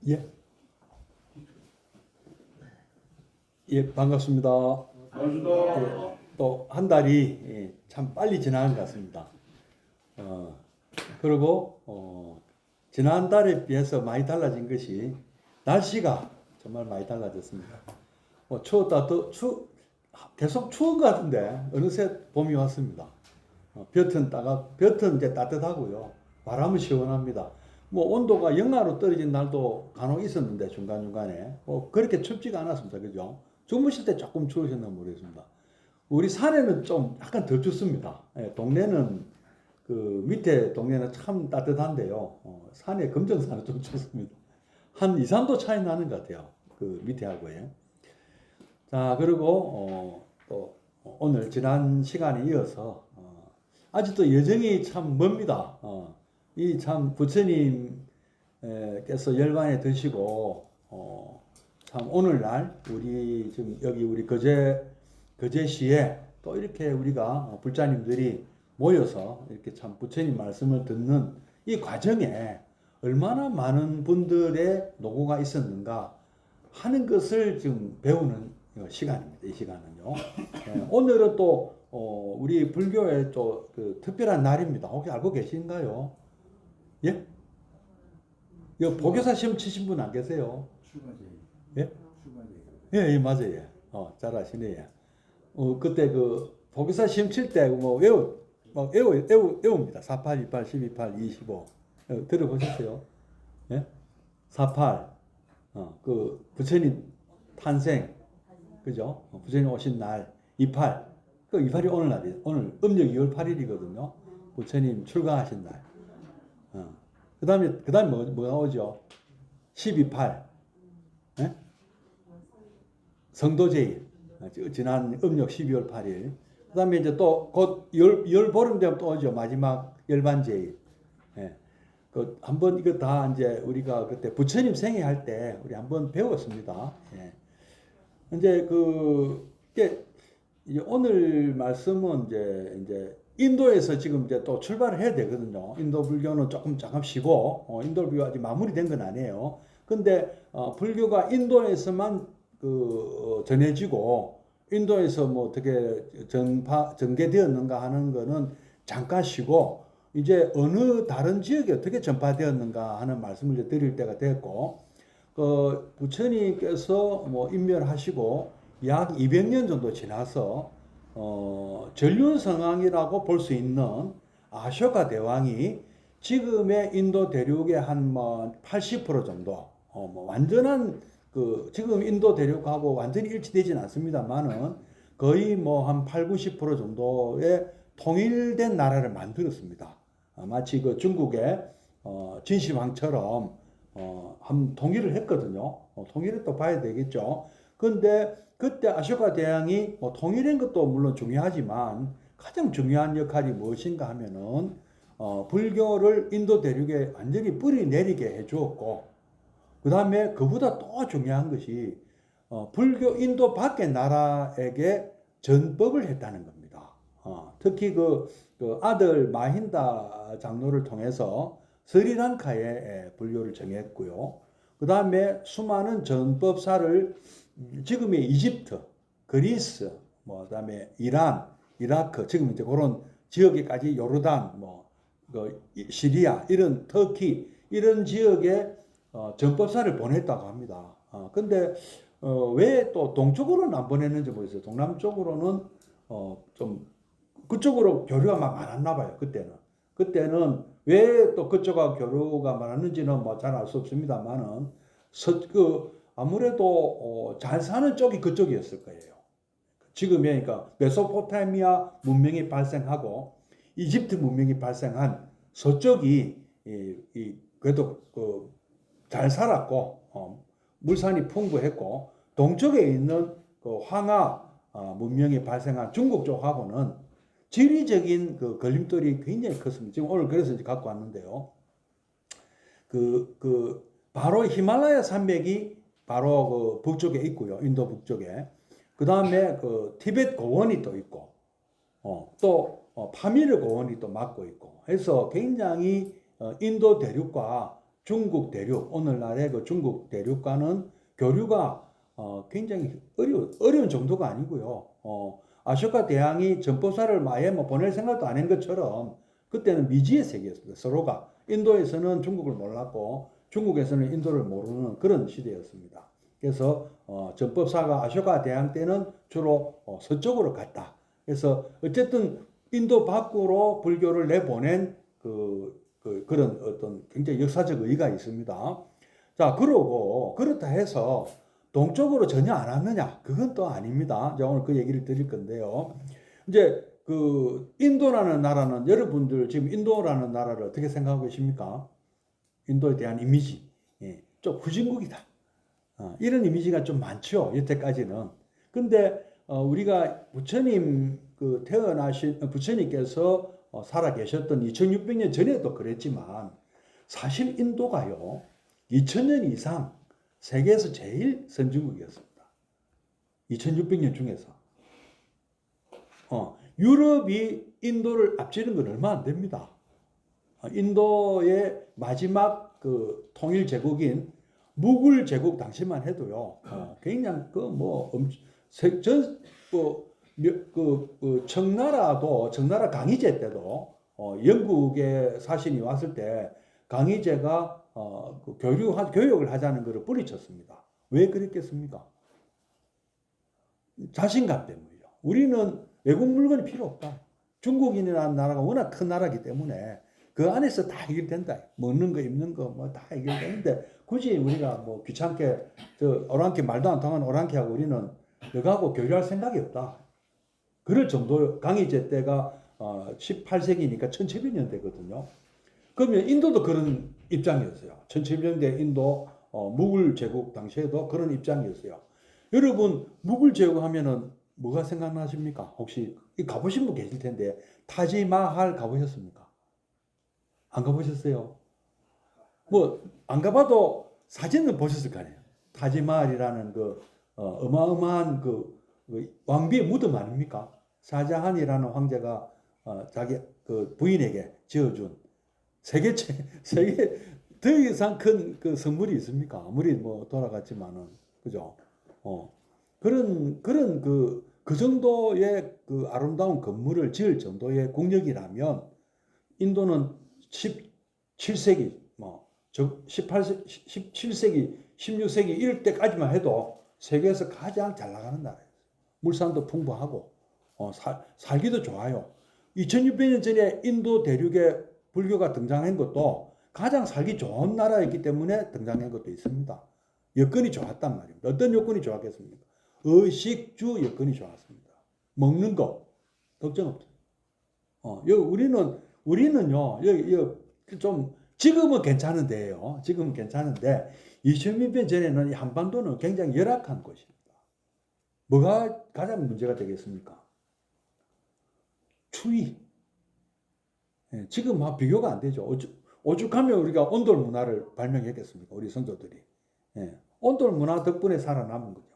예, 예, 반갑습니다. 반갑습니다. 또 한 달이 참 빨리 지나간 것 같습니다. 어, 그리고 지난달에 비해서 많이 달라진 것이 날씨가 정말 많이 달라졌습니다. 추웠다 계속 추운 것 같은데 어느새 봄이 왔습니다. 볕은 이제 따뜻하고요. 바람은 시원합니다. 뭐 온도가 영하로 떨어진 날도 간혹 있었는데 중간중간에 그렇게 춥지가 않았습니다. 그죠? 주무실 때 조금 추우셨나 모르겠습니다. 우리 산에는 좀 약간 덜 춥습니다. 예, 동네는 그 밑에 동네는 참 따뜻한데요. 산에 금정산은 좀 춥습니다. 한 2, 3도 차이 나는 것 같아요. 그 밑에 하고요. 자, 그리고 또 오늘 지난 시간에 이어서 아직도 여정이 참 멉니다. 이 참 부처님께서 열반에 드시고 참 오늘날 우리 지금 여기 우리 거제시에 또 이렇게 우리가 불자님들이 모여서 이렇게 참 부처님 말씀을 듣는 이 과정에 얼마나 많은 분들의 노고가 있었는가 하는 것을 지금 배우는 시간입니다. 이 시간은요. 오늘은 또 우리 불교의 또 그 특별한 날입니다. 혹시 알고 계신가요? 예? 여 보교사 시험 치신 분 안 계세요? 출가제. 예? 출가제. 예, 예, 맞아요. 잘 아시네요. 그때 그 보교사 시험 칠 때 뭐 외웁니다. 48, 28, 12, 8, 25. 들어보셨어요? 예? 48. 그 부처님 탄생. 그죠? 부처님 오신 날. 28. 그 28이 오늘 날이에요. 오늘 음력 2월 8일이거든요. 부처님 출가하신 날. 그 다음에 뭐가 오죠? 12, 8. 예? 성도제일. 지난 음력 12월 8일. 그 다음에 이제 또 곧 열 보름 되면 또 오죠. 마지막 열반제일. 예. 한번 이거 다 이제 우리가 그때 부처님 생애할 때 우리 한번 배웠습니다. 예. 이제 이제 오늘 말씀은 이제 인도에서 지금 이제 또 출발을 해야 되거든요. 인도 불교는 잠깐 쉬고, 인도 불교 아직 마무리된 건 아니에요. 근데, 불교가 인도에서만 전해지고, 인도에서 뭐 어떻게 전개되었는가 하는 거는 잠깐 쉬고, 이제 어느 다른 지역에 어떻게 전파되었는가 하는 말씀을 이제 드릴 때가 됐고, 부처님께서 뭐 인멸하시고 약 200년 정도 지나서 전륜성왕이라고 볼 수 있는 아쇼카 대왕이 지금의 인도 대륙의 한 뭐 80% 정도 뭐 완전한 지금 인도 대륙하고 완전히 일치되지는 않습니다만은 거의 뭐 한 8, 90% 정도의 통일된 나라를 만들었습니다. 마치 그 중국의 진시황처럼 한 통일을 했거든요. 통일을 또 봐야 되겠죠. 근데 그때 아쇼카 대왕이 뭐 통일한 것도 물론 중요하지만 가장 중요한 역할이 무엇인가 하면은 불교를 인도 대륙에 완전히 뿌리 내리게 해주었고, 그 다음에 그보다 또 중요한 것이 불교 인도 밖의 나라에게 전법을 했다는 겁니다. 특히 그 아들 마힌다 장로를 통해서 스리랑카에 불교를 정했고요. 그 다음에 수많은 전법사를 지금의 이집트, 그리스, 뭐 그다음에 이란, 이라크, 지금 이제 그런 지역에까지 요르단, 시리아 이런 터키 이런 지역에 전법사를 보냈다고 합니다. 근데 왜 또 동쪽으로는 안 보냈는지 모르겠어요. 동남쪽으로는 좀 그쪽으로 교류가 막 많았나 봐요. 그때는 왜 또 그쪽과 교류가 많았는지는 뭐 잘 알 수 없습니다만은 아무래도 잘 사는 쪽이 그쪽이었을 거예요. 지금의 그러니까 메소포타미아 문명이 발생하고 이집트 문명이 발생한 서쪽이 그래도 잘 살았고 물산이 풍부했고 동쪽에 있는 황하 문명이 발생한 중국 쪽하고는 지리적인 걸림돌이 굉장히 컸습니다. 지금 오늘 그래서 이제 갖고 왔는데요. 바로 히말라야 산맥이 바로 북쪽에 있고요. 인도 북쪽에. 그 다음에 티베트 고원이 또 있고, 또 파미르 고원이 또 막고 있고 해서 굉장히 인도 대륙과 중국 대륙, 오늘날의 그 중국 대륙과는 교류가 굉장히 어려운 정도가 아니고요. 아쇼카 대왕이 전법사를 아예 뭐 보낼 생각도 안 한 것처럼 그때는 미지의 세계였습니다. 서로가 인도에서는 중국을 몰랐고 중국에서는 인도를 모르는 그런 시대였습니다. 그래서 전법사가 아쇼카 대왕 때는 주로 서쪽으로 갔다. 그래서 어쨌든 인도 밖으로 불교를 내보낸 그런 어떤 굉장히 역사적 의의가 있습니다. 자, 그러고 그렇다 해서 동쪽으로 전혀 안 왔느냐? 그건 또 아닙니다. 제가 오늘 그 얘기를 드릴 건데요. 이제 그 인도라는 나라는 여러분들 지금 인도라는 나라를 어떻게 생각하고 계십니까? 인도에 대한 이미지, 좀 후진국이다. 이런 이미지가 좀 많죠. 여태까지는. 근데 우리가 부처님 태어나신 부처님께서 살아 계셨던 2600년 전에도 그랬지만 사실 인도가요 2000년 이상 세계에서 제일 선진국이었습니다. 2600년 중에서 유럽이 인도를 앞지른 건 얼마 안 됩니다. 인도의 마지막 그 통일 제국인 무굴 제국 당시만 해도요 굉장히 청나라 강희제 때도 영국의 사신이 왔을 때 강희제가 교육을 하자는 것을 뿌리쳤습니다. 왜 그랬겠습니까? 자신감 때문이죠. 우리는 외국 물건이 필요 없다. 중국인이라는 나라가 워낙 큰 나라이기 때문에 그 안에서 다 해결된다. 먹는 거, 입는 거, 뭐 다 해결되는데 굳이 우리가 뭐 귀찮게 오랑캐 말도 안 통하는 오랑캐하고 우리는 너하고 교류할 생각이 없다. 그럴 정도 강희제 때가 18세기니까 1700년대거든요. 그러면 인도도 그런 입장이었어요. 1700년대 인도 무굴 제국 당시에도 그런 입장이었어요. 여러분 무굴 제국 하면은 뭐가 생각나십니까? 혹시 가보신 분 계실 텐데 타지마할 가보셨습니까? 안 가보셨어요? 뭐 안 가봐도 사진은 보셨을 거 아니에요. 타지마할이라는 어마어마한 왕비의 무덤 아닙니까? 샤자한이라는 황제가 자기 부인에게 지어준 세계 더 이상 큰 선물이 있습니까? 아무리 뭐 돌아갔지만은 그죠? 그런 그 정도의 아름다운 건물을 지을 정도의 국력이라면 인도는 17세기 17세기 16세기 이럴 때까지만 해도 세계에서 가장 잘 나가는 나라예요. 물산도 풍부하고 살기도 좋아요. 2600년 전에 인도 대륙에 불교가 등장한 것도 가장 살기 좋은 나라였기 때문에 등장한 것도 있습니다. 여건이 좋았단 말입니다. 어떤 여건이 좋았겠습니까? 의식주 여건이 좋았습니다. 먹는 거 걱정 없어요. 우리는요 좀 지금은 괜찮은데요. 지금은 괜찮은데 2600년 전에는 한반도는 굉장히 열악한 곳입니다. 뭐가 가장 문제가 되겠습니까? 추위. 지금 비교가 안 되죠. 오죽하면 우리가 온돌 문화를 발명했겠습니까? 우리 선조들이. 온돌 문화 덕분에 살아남은 거죠.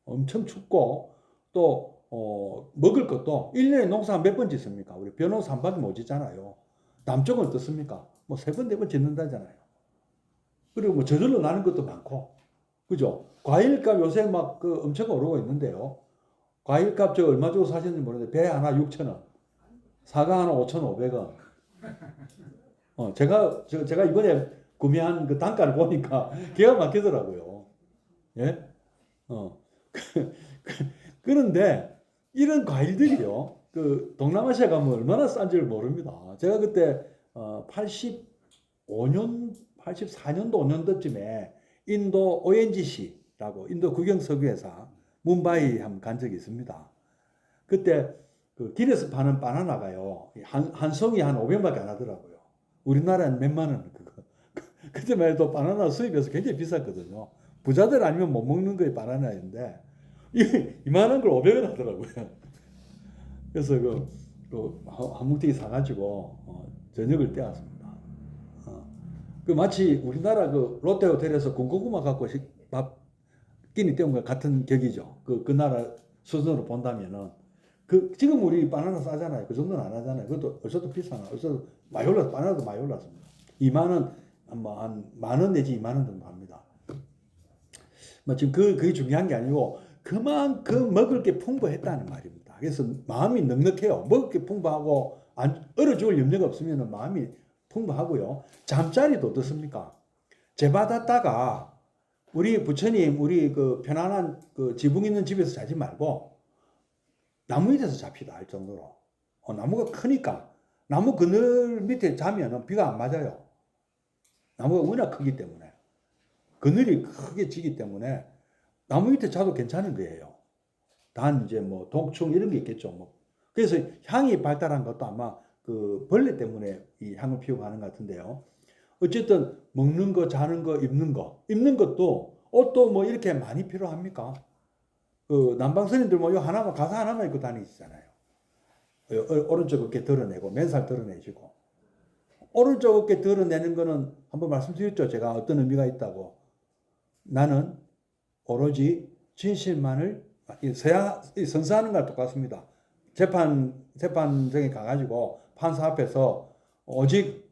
엄청 춥고 또 먹을 것도 1년에 농사 몇 번 짓습니까? 우리 벼농사 한 바퀴 못 짓잖아요. 남쪽은 어떻습니까? 뭐 3번, 4번 짓는다잖아요. 그리고 뭐 저절로 나는 것도 많고, 그죠? 과일값 요새 막 엄청 오르고 있는데요. 과일값 저 얼마 주고 사셨는지 모르는데 배 하나 6,000원, 사과 하나 5,500원. 제가 이번에 구매한 그 단가를 보니까 기가 막히더라고요. 예? 그런데 이런 과일들이요. 동남아시아 가면 얼마나 싼지를 모릅니다. 제가 그때 84년도 5년도쯤에 인도 ONGC라고 인도 국영석유회사 뭄바이 한번 간 적이 있습니다. 그때 길에서 파는 바나나가요. 한 송이 한 500원밖에 안 하더라고요. 우리나라는 몇만 원 그거. 그때만 해도 바나나 수입해서 굉장히 비쌌거든요. 부자들 아니면 못 먹는 거에 바나나인데 이만한 걸 500원 하더라고요. 그래서 한 뭉텅이 사가지고 저녁을 때웠습니다. 마치 우리나라 롯데 호텔에서 군고구마 갖고 밥 끼니 때운 것 같은 격이죠. 그 나라 수준으로 본다면은 지금 우리 바나나 싸잖아요. 그 정도는 안 하잖아요. 그것도 어쩌도 비싸나. 어쩌도 많이 올랐 바나나도 많이 올랐습니다. 2만 원 한 10,000원 내지 20,000원 정도 합니다. 뭐 지금 그게 중요한 게 아니고 그만큼 먹을 게 풍부했다는 말입니다. 그래서 마음이 넉넉해요. 먹을 게 풍부하고 얼어 죽을 염려가 없으면 마음이 풍부하고요. 잠자리도 어떻습니까? 재 받았다가 우리 부처님 우리 그 편안한 그 지붕 있는 집에서 자지 말고 나무 밑에서 잡시다 할 정도로 나무가 크니까 나무 그늘 밑에 자면 비가 안 맞아요. 나무가 워낙 크기 때문에 그늘이 크게 지기 때문에 나무 밑에 자도 괜찮은 거예요. 단 이제 뭐 독충 이런 게 있겠죠. 뭐 그래서 향이 발달한 것도 아마 그 벌레 때문에 이 향을 피우고 하는 것 같은데요. 어쨌든 먹는 거, 자는 거, 입는 것도 옷도 뭐 이렇게 많이 필요합니까? 그 남방선인들 뭐 요 하나만 가사 하나만 입고 다니시잖아요. 오른쪽 어깨 드러내고 맨살 드러내시고 오른쪽 어깨 드러내는 거는 한번 말씀드렸죠. 제가 어떤 의미가 있다고. 나는 오로지 진실만을 선서하는 거랑 똑같습니다. 재판정에 가가지고 판사 앞에서 오직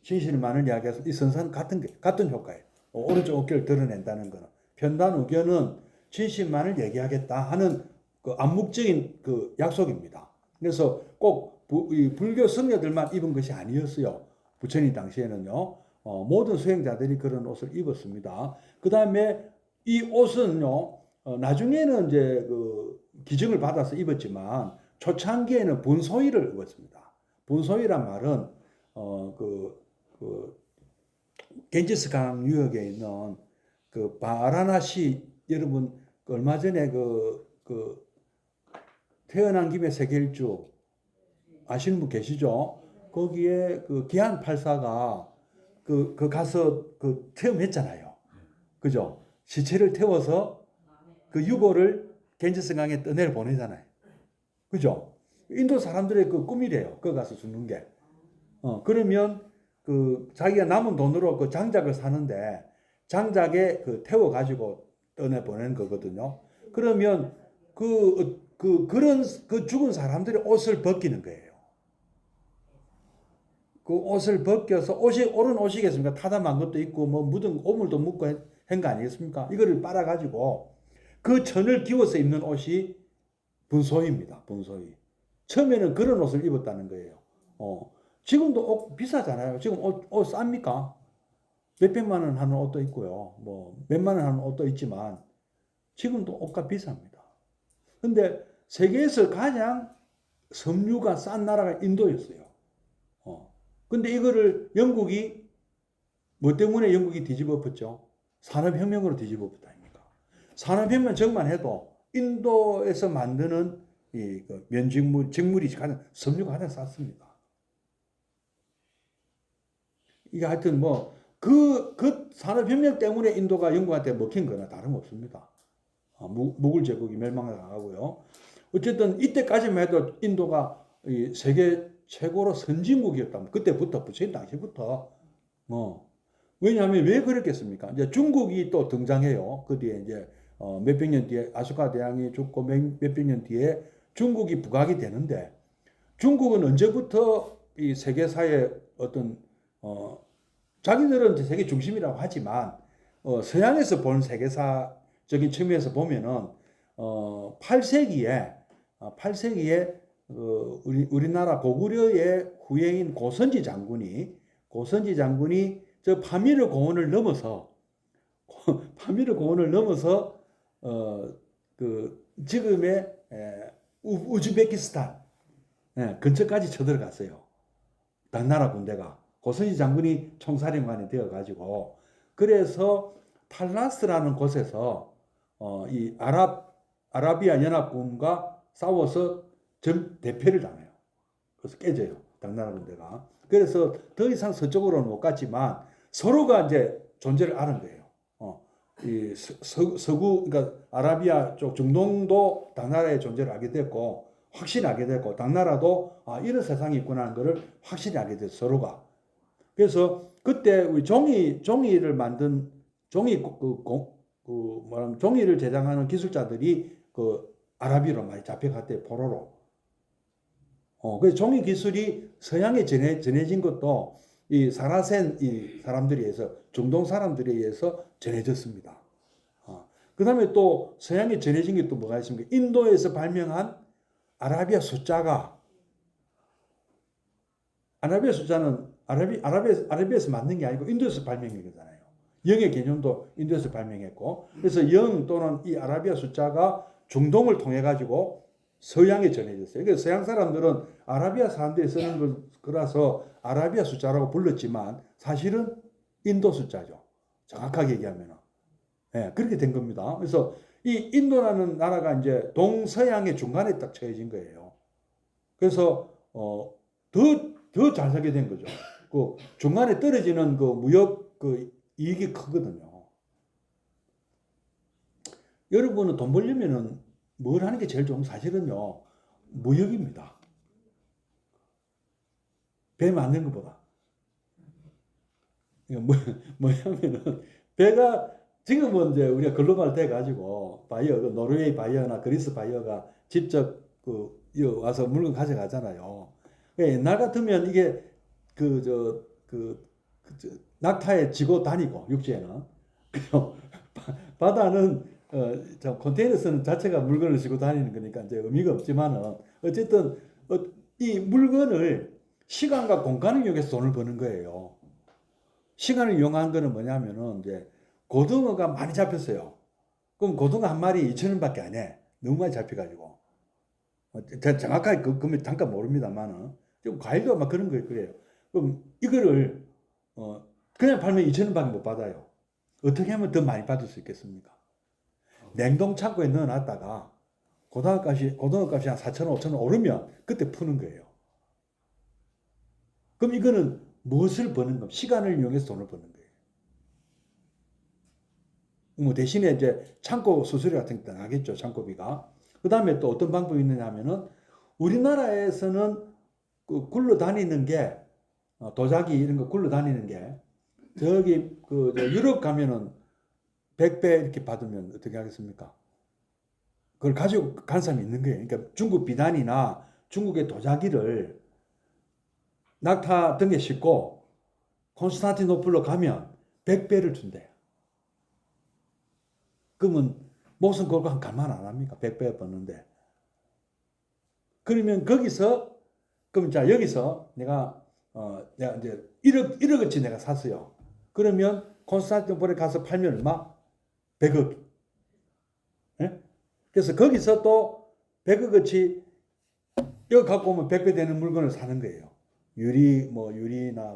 진실만을 이야기해서 이 선서는 같은 효과예요. 오른쪽 어깨를 드러낸다는 거는 편단 의견은 진실만을 얘기하겠다 하는 그 암묵적인 그 약속입니다. 그래서 꼭 불교 성녀들만 입은 것이 아니었어요. 부처님 당시에는요. 모든 수행자들이 그런 옷을 입었습니다. 그 다음에 이 옷은요. 나중에는 이제 그 기증을 받아서 입었지만 초창기에는 분소위를 입었습니다. 분소위란 말은 겐지스강 유역에 있는 그 바라나시 여러분 얼마 전에 태어난 김에 세계 일주 아시는 분 계시죠? 거기에 그 기안 84가 가서 체험했잖아요. 그죠? 시체를 태워서 그 유골을 겐지스강에 떠내려 보내잖아요. 그죠? 인도 사람들의 그 꿈이래요. 거기 가서 죽는 게. 그러면 자기가 남은 돈으로 그 장작을 사는데 장작에 태워 가지고 떠내 보내는 거거든요. 그러면 그런 죽은 사람들의 옷을 벗기는 거예요. 그 옷을 벗겨서 옳은 옷이겠습니까? 타담한 것도 있고 뭐 묻은 오물도 묻고 한 거 아니겠습니까? 이거를 빨아 가지고 그 천을 기워서 입는 옷이 분소입니다. 분소이. 처음에는 그런 옷을 입었다는 거예요. 지금도 옷 비싸잖아요. 지금 옷 쌉니까? 몇백만 원 하는 옷도 있고요. 뭐 몇만 원 하는 옷도 있지만 지금도 옷가 비쌉니다. 근데 세계에서 가장 섬유가 싼 나라가 인도였어요. 근데 이거를 영국이 뭐 때문에 영국이 뒤집어 엎었죠? 산업혁명으로 뒤집어 엎었다 아닙니까? 산업혁명 전만 해도 인도에서 만드는 직물이 가장 섬유가 가장 쌌습니다. 이게 하여튼 뭐 그 산업혁명 때문에 인도가 영국한테 먹힌 거나 다름없습니다. 무굴 제국이 멸망을 당하고요. 어쨌든 이때까지만 해도 인도가 세계 최고로 선진국이었다. 그때부터 부처님 당시부터 왜냐하면 왜 그랬겠습니까? 이제 중국이 또 등장해요. 그 뒤에 이제 몇백 년 뒤에 아소카 대왕이 죽고 몇백 년 뒤에 중국이 부각이 되는데 중국은 언제부터 이 세계사의 어떤 자기들은 세계 중심이라고 하지만 서양에서 본 세계사적인 측면에서 보면은 8세기에 우리나라 고구려의 후예인 고선지 장군이 저 파미르 고원을 넘어서 지금의 우즈베키스탄 근처까지 쳐들어갔어요. 당나라 군대가 고선지 장군이 총사령관이 되어가지고 그래서 탈라스라는 곳에서 이 아라비아 연합군과 싸워서 대패를 당해요. 그래서 깨져요. 당나라 군대가. 그래서 더 이상 서쪽으로는 못 갔지만 서로가 이제 존재를 아는 거예요. 이 서구 그러니까 아라비아 쪽 중동도 당나라의 존재를 알게 됐고 확실히 알게 됐고 당나라도 이런 세상이 있구나 하는 것을 확실히 알게 됐어요. 서로가. 그래서 그때 우리 종이를 만든 종이를 제작하는 기술자들이 아라비아로 많이 잡혀갔대요. 포로로. 그래서 종이 기술이 서양에 전해진 것도 이 사라센 이 사람들에 의해서 중동 사람들에 의해서 전해졌습니다. 그다음에 또 서양에 전해진 게 또 뭐가 있습니까? 인도에서 발명한 아라비아 숫자가 아라비아 숫자는 아라비아에서 만든 게 아니고 인도에서 발명한 거잖아요. 영의 개념도 인도에서 발명했고 그래서 영 또는 이 아라비아 숫자가 중동을 통해 가지고 서양에 전해졌어요. 그래서 서양 사람들은 아라비아 사람들이 쓰는 거라서 아라비아 숫자라고 불렀지만 사실은 인도 숫자죠. 정확하게 얘기하면. 예, 그렇게 된 겁니다. 그래서 이 인도라는 나라가 이제 동서양의 중간에 딱 처해진 거예요. 그래서 더 잘 살게 된 거죠. 그 중간에 떨어지는 그 무역 그 이익이 크거든요. 여러분은 돈 벌려면은 뭘 하는 게 제일 좋은 사실은요 무역입니다. 배 만든 것보다. 이거 뭐냐면은 배가 지금은 이제 우리가 글로벌 돼 가지고 바이어 노르웨이 바이어나 그리스 바이어가 직접 와서 물건 가져가잖아요. 옛날 같으면 이게 낙타에 지고 다니고 육지에는 바다는 컨테이너 쓰는 자체가 물건을 지고 다니는 거니까 이제 의미가 없지만은 어쨌든 이 물건을 시간과 공간을 이용해서 돈을 버는 거예요. 시간을 이용한 거는 뭐냐면은 이제 고등어가 많이 잡혔어요. 그럼 고등어 한 마리 2,000원밖에 안 해. 너무 많이 잡혀가지고. 제가 정확하게 금액 단가 모릅니다만은 좀 과일도 막 그런 거예요. 그래요. 그럼 이거를 그냥 팔면 2,000원밖에 못 받아요. 어떻게 하면 더 많이 받을 수 있겠습니까? 냉동 창고에 넣어놨다가 고등어 값이 한 4,000원, 5,000원 오르면 그때 푸는 거예요. 그럼 이거는 무엇을 버는 겁니까? 시간을 이용해서 돈을 버는 거예요. 뭐 대신에 이제 창고 수수료 같은 게 나겠죠. 창고비가. 그 다음에 또 어떤 방법이 있느냐 하면은 우리나라에서는 그 굴러다니는 게 도자기 이런 거 굴러다니는 게 저기 유럽 가면은 100배 이렇게 받으면 어떻게 하겠습니까? 그걸 가지고 간 사람이 있는 거예요. 그러니까 중국 비단이나 중국의 도자기를 낙타 등에 싣고 콘스탄티노플로 가면 100배를 준대요. 그러면 목숨 걸고 한 가만 안 합니까? 100배 버는데. 그러면 거기서 그럼 자 여기서 내가 이제 1억어치 내가 샀어요. 그러면 콘스탄티노플에 가서 팔면 얼마? 100억. 예? 그래서 거기서 또 100억어치 이거 갖고 오면 100배 되는 물건을 사는 거예요. 유리나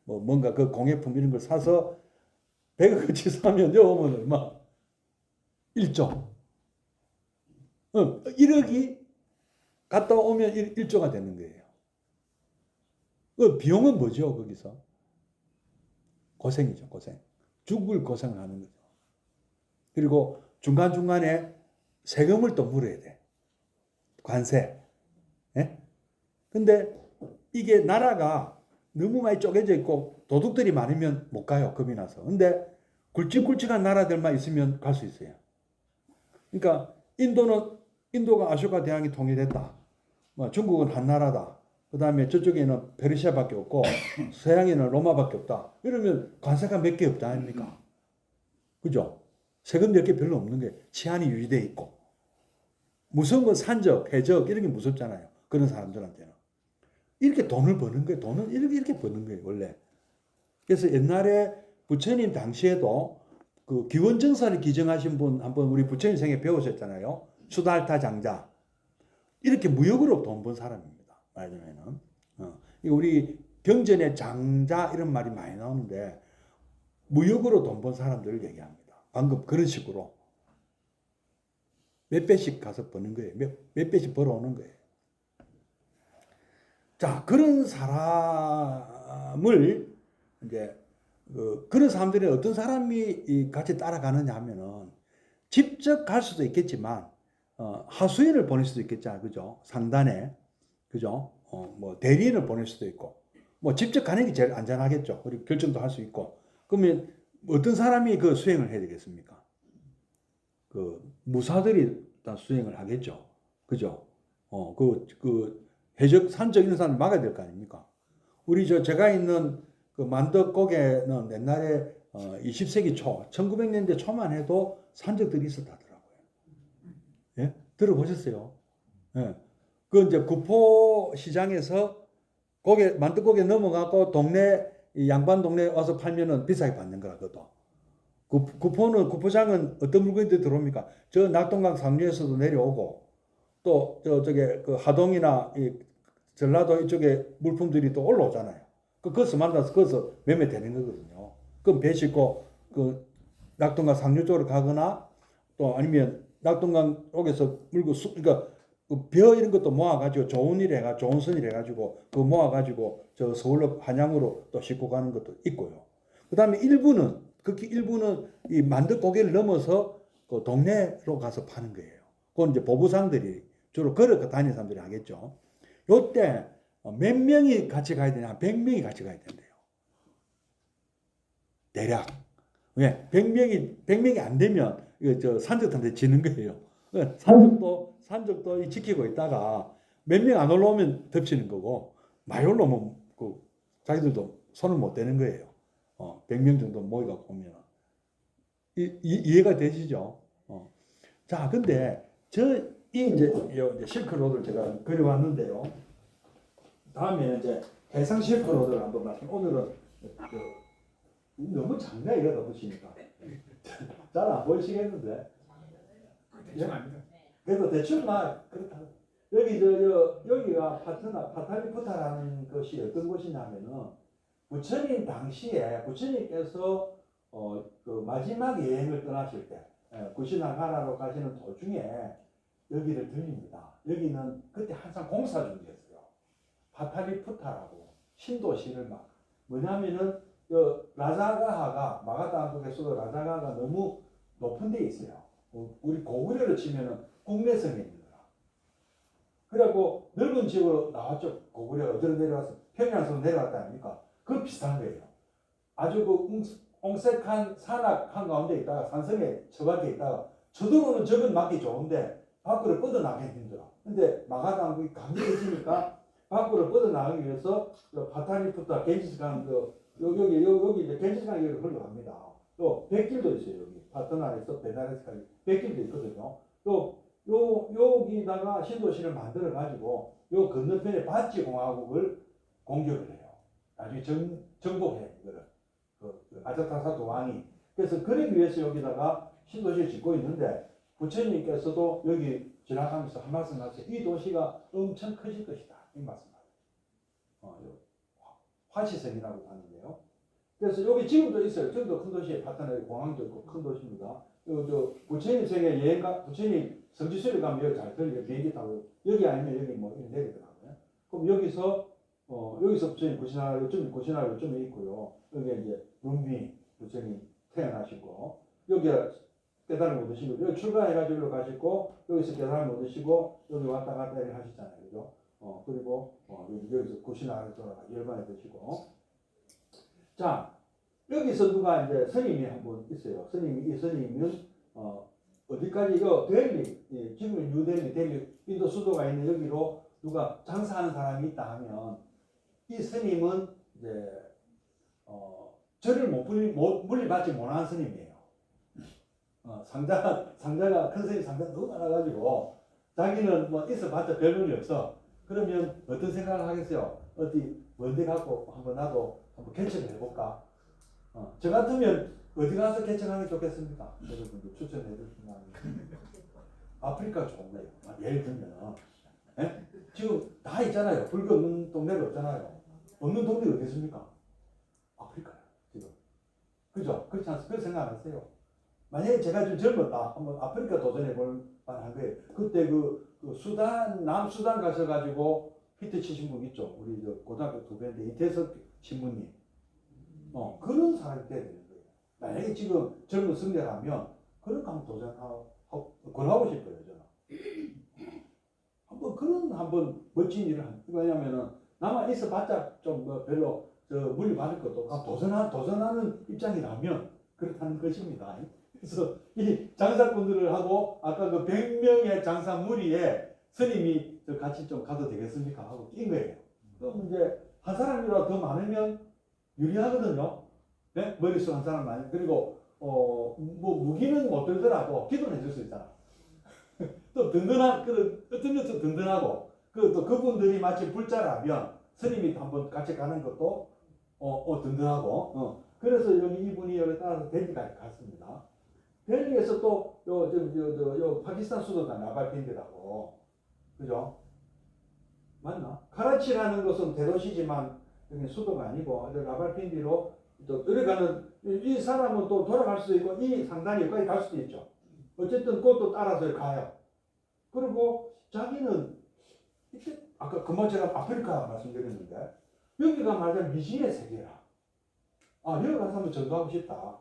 뭔가 그 공예품 이런 걸 사서 100억어치 사면 여기 오면 얼마? 1조. 1억이 갔다 오면 1조가 되는 거예요. 비용은 뭐죠, 거기서? 고생이죠, 고생. 죽을 고생을 하는 거죠. 그리고 중간중간에 세금을 또 물어야 돼. 관세. 예? 근데 이게 나라가 너무 많이 쪼개져 있고 도둑들이 많으면 못 가요, 겁이 나서. 근데 굵직굵직한 나라들만 있으면 갈 수 있어요. 그러니까 인도가 아쇼카 대왕이 통일했다. 중국은 한 나라다. 그 다음에 저쪽에는 페르시아밖에 없고 서양에는 로마밖에 없다. 이러면 관세가 몇 개 없다 아닙니까? 그죠? 세금 낼 게 별로 없는 게 치안이 유지되어 있고 무서운 건 산적, 해적 이런 게 무섭잖아요. 그런 사람들한테는. 이렇게 돈을 버는 거예요. 돈은 이렇게 버는 거예요, 원래. 그래서 옛날에 부처님 당시에도 그 기원정사를 기증하신 분 한번 우리 부처님 생에 배우셨잖아요. 수달타 장자. 이렇게 무역으로 돈 번 사람입니다. 말하자면은. 우리 경전에 장자 이런 말이 많이 나오는데 무역으로 돈 번 사람들을 얘기합니다. 방금 그런 식으로. 몇 배씩 가서 버는 거예요. 몇 배씩 벌어오는 거예요. 자, 그런 사람을 이제 그런 사람들이 어떤 사람이 같이 따라가느냐 하면은 직접 갈 수도 있겠지만 하수인을 보낼 수도 있겠잖아요. 그죠? 상단에. 그죠? 뭐 대리인을 보낼 수도 있고. 뭐 직접 가는 게 제일 안전하겠죠. 그리고 결정도 할 수 있고. 그러면 어떤 사람이 그 수행을 해야 되겠습니까? 그 무사들이 다 수행을 하겠죠. 그죠? 해적 산적 있는 사람을 막아야 될 거 아닙니까? 우리 제가 있는 그 만덕고개는 옛날에 20세기 초, 1900년대 초만 해도 산적들이 있었다더라고요. 예? 들어보셨어요? 예. 그 이제 구포 시장에서 만덕고개 넘어가고 동네 이 양반 동네 와서 팔면은 비싸게 받는 거라 그것도. 구포장은 어떤 물건들이 들어옵니까? 저 낙동강 상류에서도 내려오고 또 저게 그 하동이나 이 전라도 이쪽에 물품들이 또 올라오잖아요. 거기서 만나서 거기서 매매되는 거거든요. 그럼 배 싣고 그 낙동강 상류 쪽으로 가거나 또 아니면 낙동강 쪽에서 물고 그러니까 그벼 이런 것도 모아가지고 좋은 선일 해가지고 그 모아가지고 저 서울로 한양으로 또 싣고 가는 것도 있고요. 그 다음에 극히 일부는 이 만덕고개를 넘어서 그 동네로 가서 파는 거예요. 그건 이제 보부상들이 주로 걸어 다니는 사람들이 하겠죠. 요때 몇 명이 같이 가야 되냐? 100명이 같이 가야 된대요. 대략. 왜? 100명이 안 되면 저 산적한테 지는 거예요. 산적도 지키고 있다가 몇 명 안 올라오면 덮치는 거고 많이 올라오면 그 자기들도 손을 못 대는 거예요. 100명 정도 모여갖고 오면 이해가 되시죠? 자, 근데 이제 실크로드를 제가 그려왔는데요. 다음에는 이제 해상 실크로드를 한번 말씀. 오늘은 너무 작네 이러다 보시니까 잘 안 보이시겠는데. 대충 압니다. 그래서 대충 그렇다. 여기가 파탈리푸타라는 것이 어떤 곳이냐면은 부처님 당시에 부처님께서 그 마지막 여행을 떠나실 때 구시나가라로 가시는 도중에 여기를 들립니다. 여기는 그때 한참 공사 중이었어요. 파탈리푸타라고 신도시를 뭐냐면은 라자가하가 마가다 한국에서도 라자가가 너무 높은 데 있어요. 우리 고구려로 치면은 국내성에 있는 거라. 그래갖고 넓은 지역으로 나왔죠. 고구려가 어디로 내려와서 평양에서 내려왔다 아닙니까? 그 비슷한 거예요. 아주 그 옹색한 산악 한가운데 있다가 산성에 처박혀 있다가 저도로는 적은 맞기 좋은데 밖으로 뻗어나가기 힘들어. 근데 마가당국이 강력해지니까 밖으로 뻗어나가기 위해서 파탈리푸타 겐지스강 여기 이제 겐지스강이 여기 흘러갑니다. 또 백길도 있어요. 여기 파트나에서 베나레스까지 백길도 있거든요. 또 여기다가 신도시를 만들어 가지고 요 건너편에 바치 공화국을 공격을 해요. 나중에 정복해 이거를 아자타사도 왕이. 그래서 그러기 위해서 여기다가 신도시를 짓고 있는데 부처님께서도 여기 지나가면서 한 말씀 하세요. 이 도시가 엄청 커질 것이다. 이 말씀하세요. 화시성이라고 하는데요. 그래서 여기 지금도 있어요. 지금도 큰 도시에 파트너에 공항도 있고 큰 도시입니다. 부처님 생에 부처님 성지순례 가면 여기 잘 들려요. 비행기 타고 여기 아니면 여기 뭐 내리더라고요. 그럼 여기서 부처님 고신하를 있고요. 여기 이제 문비 부처님 태어나시고 여기 깨달음 얻으시고 여기 출가해가지고 가시고 여기서 깨달음 얻으시고 여기 왔다 갔다 하시잖아요, 그죠? 그리고 여기서 고신하를 돌아가 열반에 드시고. 자, 여기서 누가 이제 스님이 한 분 있어요. 이 스님은 어디까지 델리, 지금 뉴델리 인도 수도가 있는 여기로 누가 장사하는 사람이 있다 하면 이 스님은 이제 절을 물리받지 못하는 스님이에요. 상자가 큰 스님 상자가 너무 많아가지고 자기는 뭐 있어봤자 별볼이 없어. 그러면 어떤 생각을 하겠어요? 어디 먼데 갖고 나도 한번 개척을 해볼까? 저 같으면 어디 가서 개척하는 게 좋겠습니까? 여러분들 추천해드립니다. 아프리카 좋은 거예요. 예를 들면 지금 다 있잖아요. 불교 없는 동네가 없잖아요. 없는 동네가 어디 있습니까? 아프리카요. 지금. 그죠? 그렇지 않습니까? 그 생각 안 하세요? 만약에 제가 좀 젊었다. 한번 아프리카 도전해 볼 만한 거예요. 그때 남수단 가셔가지고 히트 치신 분 있죠? 우리 고등학교 후배인데 이태석 신부님. 그런 사람이 돼야 되는 거예요. 만약에 지금 젊은 승려라면 그런 거 한번 권하고 싶어요, 저는. 한번 멋진 일을 왜냐면은 나만 있어봤자 좀 별로 물려받을 것도 도전하는 입장이라면 그렇다는 것입니다. 그래서 이 장사꾼들을 하고 아까 그 100명의 장사 무리에 스님이 같이 좀 가도 되겠습니까? 하고 낀 거예요. 그럼 이제 한 사람이라도 더 많으면 유리하거든요. 네? 머릿속 한 사람 많이. 그리고 뭐 무기는 못 들더라도 기도는 해줄 수 있잖아. 또 든든한 어떤 것도 든든하고 또 그분들이 마치 불자라면 스님이 한번 같이 가는 것도 든든하고 그래서 여기 이분이 여기 따라서 델리까지 갔습니다. 델리에서 또 요 파키스탄 수도가 라발핀디라고 그죠? 맞나? 카라치라는 것은 대도시지만 여기 수도가 아니고 라발핀디로 또 들어가는 이 사람은 또 돌아갈 수도 있고 이 상단이 여기까지 갈 수도 있죠. 어쨌든 그것도 따라서 가요. 그리고 자기는 이렇게 아까 금방 제가 아프리카 말씀드렸는데 여기가 말하자면 미신의 세계라. 여기 가서 한번 전도하고 싶다.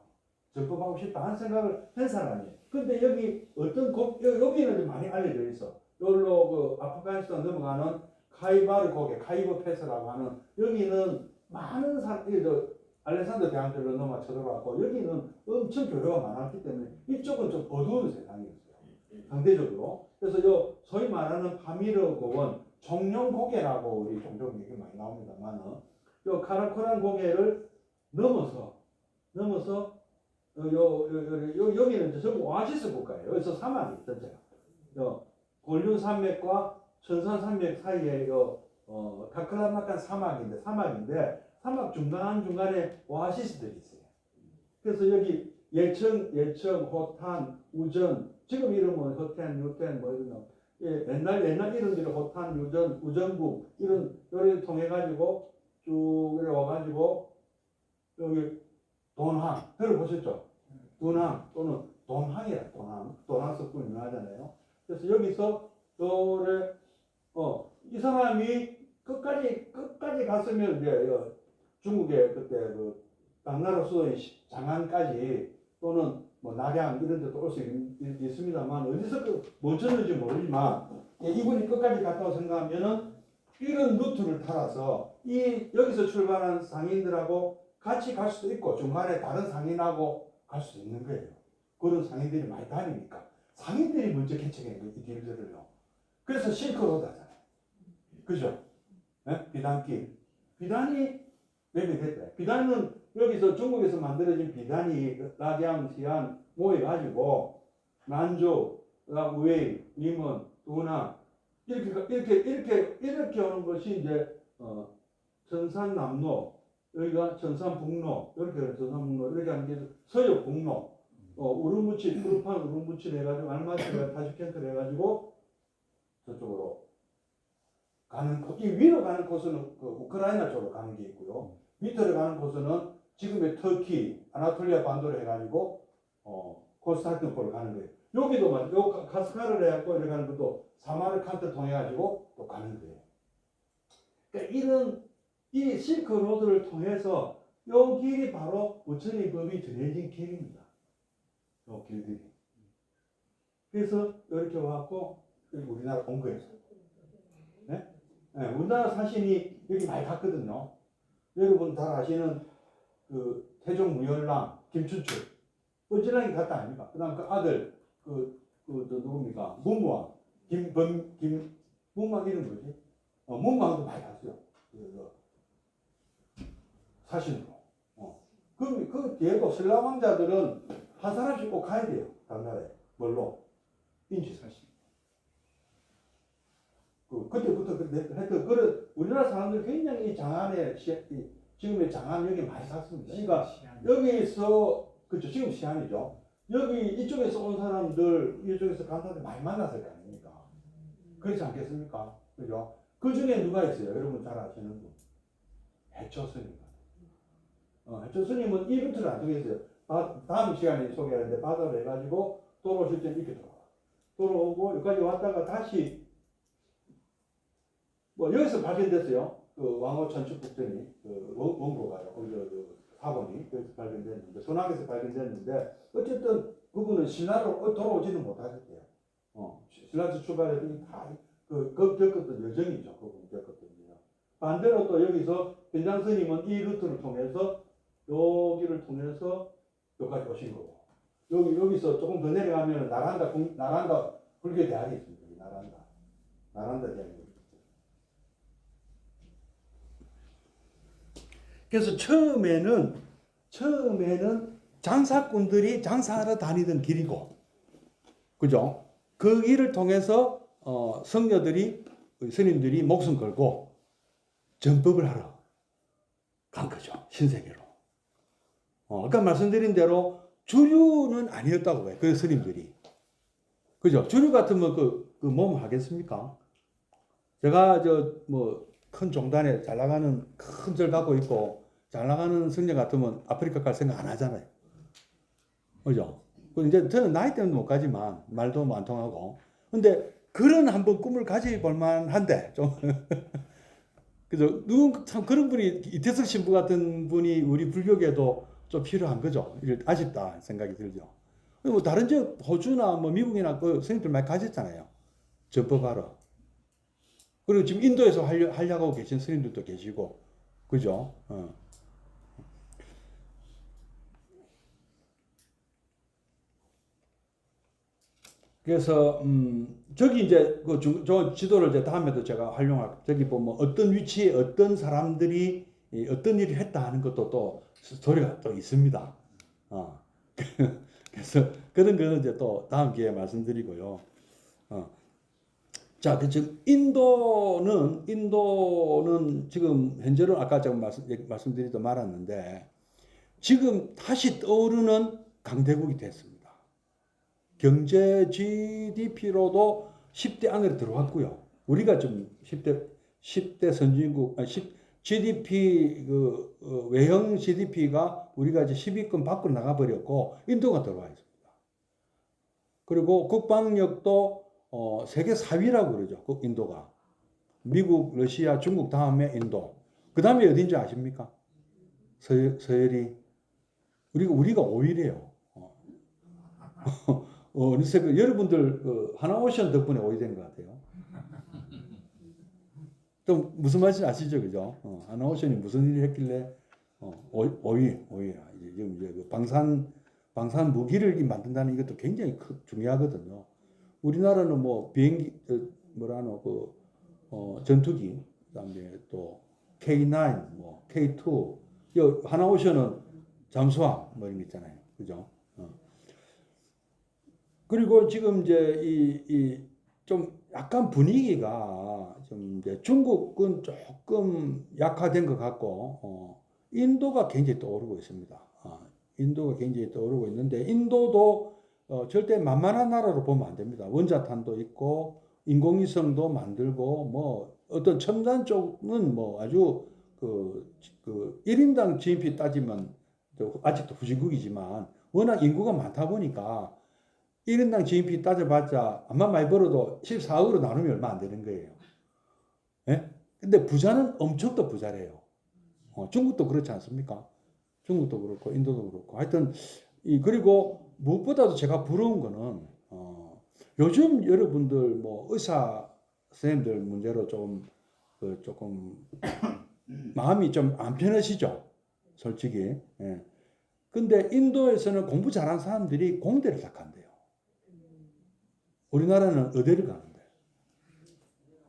전법하고 싶다 하는 생각을 한 사람이에요. 근데 여기 여기는 좀 많이 알려져 있어. 여기로 그 아프가니스탄 넘어가는 카이바르 고개, 카이버 패스라고 하는 여기는 많은 사람들이 알렉산더 대왕들로 넘어 쳐들어왔고 여기는 엄청 교류가 많았기 때문에 이쪽은 좀 어두운 세상이었어요. 상대적으로. 그래서 요 소위 말하는 파미르 고원, 정령 고개라고 우리 종종 얘기 많이 나옵니다만은 요 카라코란 고개를 넘어서 여기는 이제 전부 오아시스 국가예요. 여기서 사막이 전체가. 골륜 산맥과 천산 산맥 사이에 타클라마칸 사막인데 사막 중간중간에 오아시스들이 있어요. 그래서 여기 예청, 호탄, 우전, 지금 이름은 허텐, 유텐 뭐 이런 거. 예, 옛날 이름들이 호탄, 유전, 우전국 이런 요리를 통해 가지고 쭉 이렇게 와가지고 여기 돈항 들어보셨죠? 돈항 또는 돈항이라 돈항 석군 유명하잖아요. 그래서 여기서 이 사람이 끝까지 갔으면 이제 중국의 그때 그 당나라 수도인 장안까지 또는 뭐 낙양 이런 데도 올 수 있습니다만 어디서 멈췄는지 모르지만 이분이 끝까지 갔다고 생각하면은 이런 루트를 따라서 여기서 출발한 상인들하고 같이 갈 수도 있고 중간에 다른 상인하고 갈 수도 있는 거예요. 그런 상인들이 많이 다니니까 상인들이 먼저 개척한 거예요. 이 길들을요. 그래서 실크로드잖아요. 그죠? 네? 비단이 매매됐대. 비단은 여기서 중국에서 만들어진 비단이 낙양, 시안 모여가지고 난조, 우웨이, 리먼, 두나 이렇게 오는 것이 이제 전산남로 여기가 전산북로 이렇게 전산북로 이렇게 하는 게 서역북로 우르무치 푸르판 우르무치를 해가지고 알마티를 타슈켄트를 해가지고 저쪽으로 가는 이 위로 가는 코스는 그 우크라이나 쪽으로 가는 게 있고요. 밑으로 가는 코스는 지금의 터키 아나톨리아 반도를 해가지고 콘스탄티노플을 가는 거예요. 여기도 요 카스카를 해갖고 이렇게 가는 것도 사마르칸트 통해 가지고 또 가는 거예요. 그러니까 이 실크 로드를 통해서 요 길이 바로 부처님 법이 전해진 길입니다. 요 길들이. 그래서 이렇게 와갖고 우리나라 온 거예요. 네? 네, 우리나라 사신이 여기 많이 갔거든요. 여러분 다 아시는 그 태종 무열랑 김춘추 어찌나게 갔다 아닙니까? 그다음 그 아들 누굽니까? 문무왕 문무왕 이름 뭐지? 문무왕도 많이 갔어요. 사신으로. 그 뒤에도 신라 왕자들은 한 사람씩 꼭 가야 돼요. 다른 나라에. 뭘로? 인지 사신. 그때부터 하여튼 우리나라 사람들 굉장히 장안에 지금의 장안 여기 많이 샀습니다. 그러니까 여기서 그렇죠. 지금 시안이죠. 여기 이쪽에서 온 사람들 이쪽에서 간 사람들 많이 만났을 거 아닙니까? 그렇지 않겠습니까? 그죠? 그 중에 누가 있어요? 여러분 잘 아시는 분. 해초스님. 해초스님은 이 루트를 안 정했어요. 다음 시간에 소개하는데 바다를 해가지고 돌아오실 때는 이렇게 돌아오고 여기까지 왔다가 다시 여기서 발견됐어요. 그 왕호 천축국전이 원고가요. 그 사본이 여기서 발견됐는데 소나기에서 발견됐는데 어쨌든 그분은 신라로 돌아오지는 못하셨대요. 신라에서 출발했더니 다 겪었던 여정이죠. 그분 겪었던 여정. 반대로 또 여기서 변장 스님은 이 루트를 통해서 여기를 통해서 여기까지 오신 거고 여기서 조금 더 내려가면 나란다 불교 대학이 있습니다. 나란다 대학이. 그래서 처음에는 장사꾼들이 장사하러 다니던 길이고, 그죠? 그 길을 통해서 성녀들이 스님들이 목숨 걸고 전법을 하러 간 거죠. 신세계로. 아까 말씀드린 대로 주류는 아니었다고 해요. 그 스님들이. 그죠? 주류 같으면 그 몸 하겠습니까? 제가 큰 종단에 잘 나가는 큰 절 갖고 있고 잘 나가는 성녀 같으면 아프리카 갈 생각 안 하잖아요. 그죠? 이제 저는 나이 때문에 못 가지만 말도 안 통하고. 근데 그런 한번 꿈을 가져볼 만한데 좀 그죠? 참 그런 분이 이태석 신부 같은 분이 우리 불교계도 좀 필요한 거죠. 아쉽다 생각이 들죠. 뭐 다른 지역 호주나 뭐 미국이나 그 선생님들 많이 가졌잖아요. 전법하러. 그리고 지금 인도에서 하려고 계신 스님들도 계시고, 그죠? 그래서 저기 이제 저 지도를 이제 다음에도 제가 활용할 저기 보면 어떤 위치에 어떤 사람들이 어떤 일을 했다 하는 것도 또 스토리가 또 있습니다. 그래서 그런 거는 이제 또 다음 기회에 말씀드리고요. 자, 지금 인도는 지금 현재로 아까 제가 말씀드리도 말았는데 지금 다시 떠오르는 강대국이 됐습니다. 경제 GDP로도 10대 안으로 들어왔고요. 우리가 좀 10대 선진국, GDP 외형 GDP가 우리가 이제 10위권 밖으로 나가버렸고 인도가 들어와 있습니다. 그리고 국방력도 세계 4위라고 그러죠. 인도가. 미국, 러시아, 중국 다음에 인도. 그 다음에 어딘지 아십니까? 서열이. 우리가 5위래요. 그래서 여러분들 하나오션 덕분에 5위 된 것 같아요. 또 무슨 말인지 아시죠? 그죠? 하나오션이 무슨 일을 했길래 5위야. 지금 이제 방산 무기를 만든다는 이것도 굉장히 중요하거든요. 우리나라는 뭐 비행기 전투기 그다음에 또 K9 뭐 K2 하나오션은 잠수함 뭐 이런 거 있잖아요. 그죠? 그리고 지금 이제 좀 약간 분위기가 좀 이제 중국은 조금 약화된 것 같고 인도가 굉장히 떠오르고 있습니다. 인도가 굉장히 떠오르고 있는데 인도도 절대 만만한 나라로 보면 안 됩니다. 원자탄도 있고 인공위성도 만들고 뭐 어떤 첨단 쪽은 뭐 아주 그 1인당 GNP 따지면 아직도 후진국이지만 워낙 인구가 많다 보니까 1인당 GNP 따져봤자 암만 많이 벌어도 14억으로 나누면 얼마 안 되는 거예요. 예? 근데 부자는 엄청 더 부자래요. 중국도 그렇지 않습니까? 중국도 그렇고 인도도 그렇고 하여튼 그리고 무엇보다도 제가 부러운 거는 요즘 여러분들 뭐 의사 선생님들 문제로 조금 마음이 좀 안 편하시죠? 솔직히. 예. 근데 인도에서는 공부 잘하는 사람들이 공대를 딱 간대요. 우리나라는 의대를 가는데.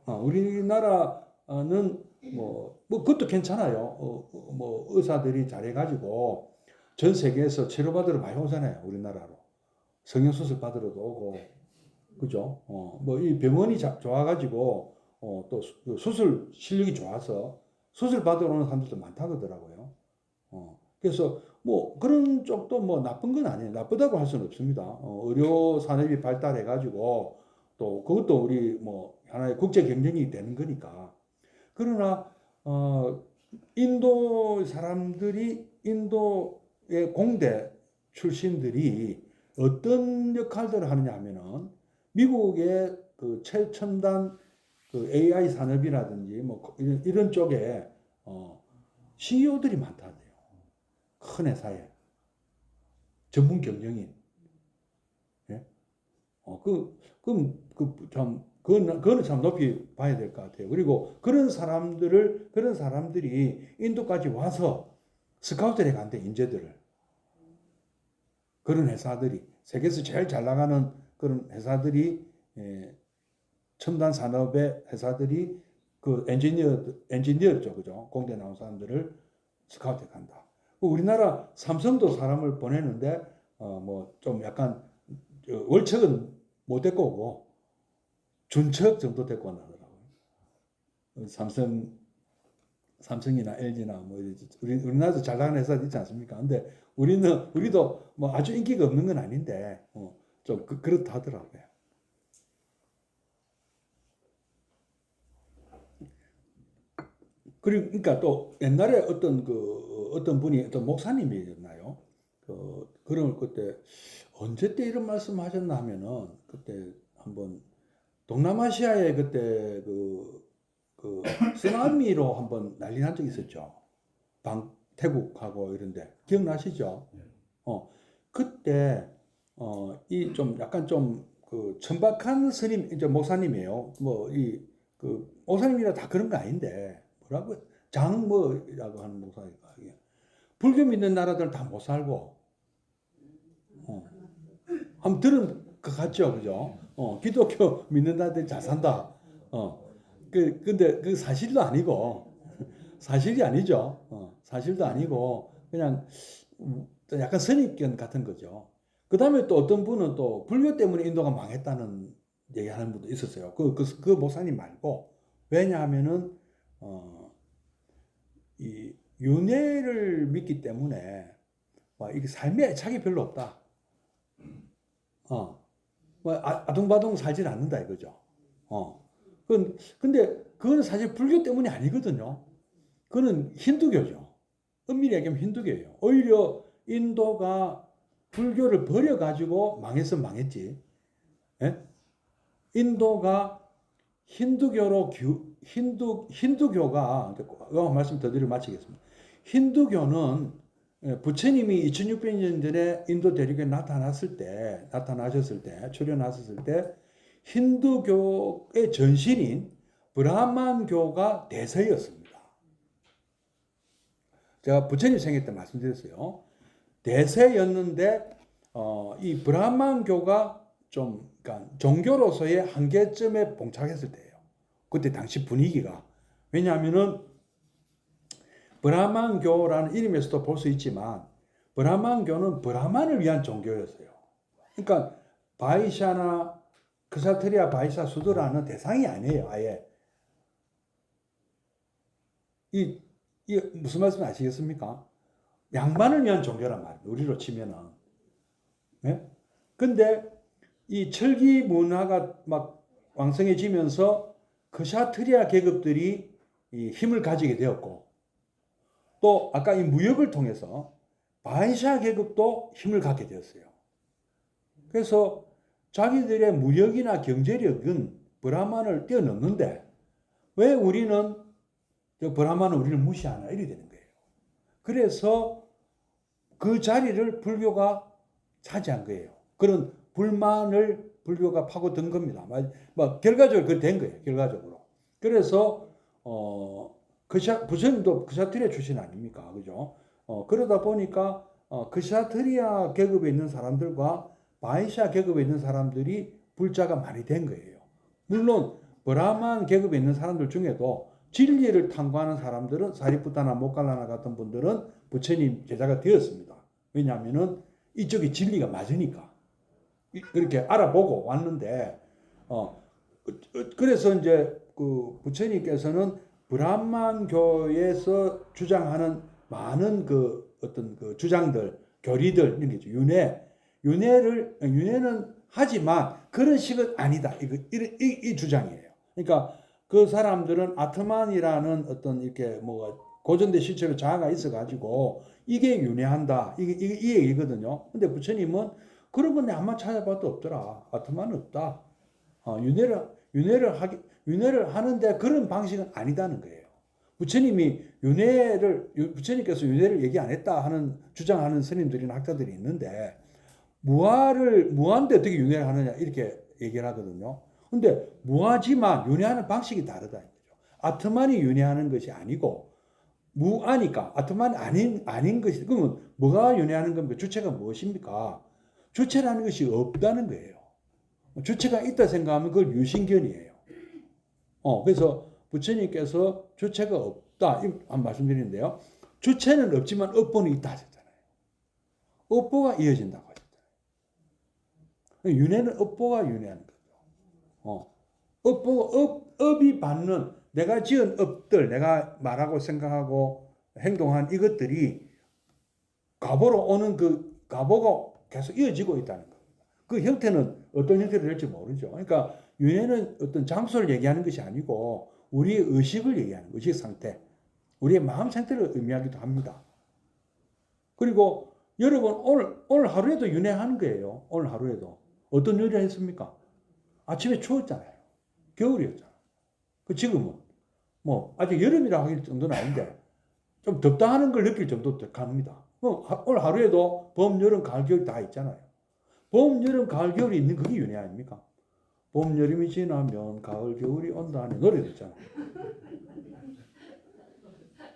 우리나라는 뭐 그것도 괜찮아요. 뭐 의사들이 잘해가지고 전 세계에서 치료받으러 많이 오잖아요. 우리나라로. 성형수술 받으러도 오고. 그죠? 뭐 이 병원이 좋아가지고 또 수술 실력이 좋아서 수술 받으러 오는 사람들도 많다고 하더라고요. 그래서 뭐 그런 쪽도 뭐 나쁜 건 아니에요. 나쁘다고 할 수는 없습니다. 의료 산업이 발달해가지고 또 그것도 우리 뭐 하나의 국제 경쟁이 되는 거니까. 그러나 인도 사람들이 인도의 공대 출신들이 어떤 역할들을 하느냐 하면은 미국의 그 최첨단 그 AI 산업이라든지 뭐 이런 쪽에 CEO들이 많다네요. 큰 회사에 전문 경영인. 예? 그거는 참 높이 봐야 될 것 같아요. 그리고 그런 사람들이 인도까지 와서 스카우트를 간대, 인재들을. 그런 회사들이, 세계에서 제일 잘 나가는 그런 회사들이, 첨단 산업의 회사들이 그 엔지니어죠, 그죠? 공대 나온 사람들을 스카우트 간다. 우리나라 삼성도 사람을 보내는데 뭐 좀 약간 월척은 못 데리고 오고 준척 정도 데리고 나더라고요. 삼성이나 LG나 뭐 우리나라도 잘 나가는 회사 있지 않습니까? 근데 우리도 뭐 아주 인기가 없는 건 아닌데 좀 그렇다 하더라고요. 그러니까 또 옛날에 어떤 분이 어떤 목사님이었나요? 그런 그때 언제 때 이런 말씀하셨나 하면은 그때 한번 동남아시아에 그때 그 쓰나미로 한번 난리 난 적이 있었죠. 태국하고 이런데 기억나시죠? 그때 이 좀 약간 좀 그 천박한 스님 이제 목사님이에요. 뭐 이 그 목사님이라 다 그런 거 아닌데 뭐라고 장뭐라고 하는 목사니까 불교 믿는 나라들 다 못 살고 한번 들은 것 같죠, 그죠? 기독교 믿는 나라들 잘 산다. 근데 그 사실도 아니고 사실이 아니죠. 사실도 아니고 그냥 약간 선입견 같은 거죠. 그 다음에 또 어떤 분은 또 불교 때문에 인도가 망했다는 얘기하는 분도 있었어요. 그 목사님 말고 왜냐하면은 이 윤회를 믿기 때문에 이게 삶에 애착이 별로 없다. 뭐 아둥바둥 살진 않는다 이거죠. 근데 그건 사실 불교 때문이 아니거든요. 그거는 힌두교죠. 엄밀히 얘기하면 힌두교예요. 오히려 인도가 불교를 버려가지고 망했으면 망했지. 예? 인도가 힌두교가 말씀 더 드리고 마치겠습니다. 힌두교는 부처님이 2600년 전에 인도 대륙에 나타나셨을 때 출현하셨을 때 힌두교의 전신인 브라만교가 대세였습니다. 제가 부처님 생일 때 말씀드렸어요. 대세였는데 이 브라만교가 좀 그러니까 종교로서의 한계점에 봉착했을 때예요. 그때 당시 분위기가 왜냐하면은 브라만교라는 이름에서도 볼 수 있지만 브라만교는 브라만을 위한 종교였어요. 그러니까 바이샤나 크사트리아 바이샤 수도라는 대상이 아니에요. 아예 이 무슨 말씀 아시겠습니까? 양반을 위한 종교란 말이에요. 우리로 치면은. 네? 근데 이 철기 문화가 막 왕성해지면서 크샤트리아 계급들이 이 힘을 가지게 되었고 또 아까 이 무역을 통해서 바이샤 계급도 힘을 갖게 되었어요. 그래서 자기들의 무역이나 경제력은 브라만을 뛰어넘는데 왜 우리는 브라만은 우리를 무시하나 이렇게 되는 거예요. 그래서 그 자리를 불교가 차지한 거예요. 그런 불만을 불교가 파고든 겁니다. 결과적으로 그렇게 된 거예요. 결과적으로. 그래서 부처님도 크샤트리아 출신 아닙니까? 그죠? 그러다 보니까 크샤트리아 계급에 있는 사람들과 바이샤 계급에 있는 사람들이 불자가 많이 된 거예요. 물론 브라만 계급에 있는 사람들 중에도 진리를 탐구하는 사람들은 사리푸타나 모칼라나 같은 분들은 부처님 제자가 되었습니다. 왜냐하면은 이쪽이 진리가 맞으니까 그렇게 알아보고 왔는데 그래서 이제 그 부처님께서는 브라만교에서 주장하는 많은 그 어떤 그 주장들, 교리들 이런 게 있죠. 윤회는 하지만 그런 식은 아니다. 이 주장이에요. 그러니까 그 사람들은 아트만이라는 어떤 이렇게 뭐 고전대 실체로 자아가 있어가지고 이게 윤회한다. 이 얘기거든요. 근데 부처님은 그런 건 아마 찾아봐도 없더라. 아트만은 없다. 윤회를 하는데 그런 방식은 아니다는 거예요. 부처님께서 윤회를 얘기 안 했다 하는 주장하는 스님들이나 학자들이 있는데 무한데 어떻게 윤회를 하느냐 이렇게 얘기를 하거든요. 근데 무하지만 윤회하는 방식이 다르다. 아트만이 윤회하는 것이 아니고 무아니까 아트만 아닌 것이 그러면 뭐가 윤회하는 겁니까? 주체가 무엇입니까? 주체라는 것이 없다는 거예요. 주체가 있다 생각하면 그걸 유신견이에요. 그래서 부처님께서 주체가 없다 한 말씀드리는데요. 주체는 없지만 업보는 있다 하셨잖아요. 업보가 이어진다고 하셨잖아요. 윤회는 업보가 윤회하는 거죠. 업이 받는 내가 지은 업들, 내가 말하고 생각하고 행동한 이것들이 가보로 오는 그 가보가 계속 이어지고 있다는 겁니다. 그 형태는 어떤 형태로 될지 모르죠. 그러니까 윤회는 어떤 장소를 얘기하는 것이 아니고 우리의 의식을 얘기하는 의식 상태, 우리의 마음 상태를 의미하기도 합니다. 그리고 여러분 오늘 하루에도 윤회하는 거예요. 오늘 하루에도 어떤 윤회를 했습니까? 아침에 추웠잖아요. 겨울이었잖아. 그 지금은 뭐 아직 여름이라 할 정도는 아닌데 좀 덥다 하는 걸 느낄 정도 갑니다. 오늘 하루에도 봄, 여름, 가을, 겨울 다 있잖아요. 봄, 여름, 가을, 겨울이 있는 그게 윤회 아닙니까? 봄, 여름이 지나면 가을, 겨울이 온다 하는 노래도 있잖아요.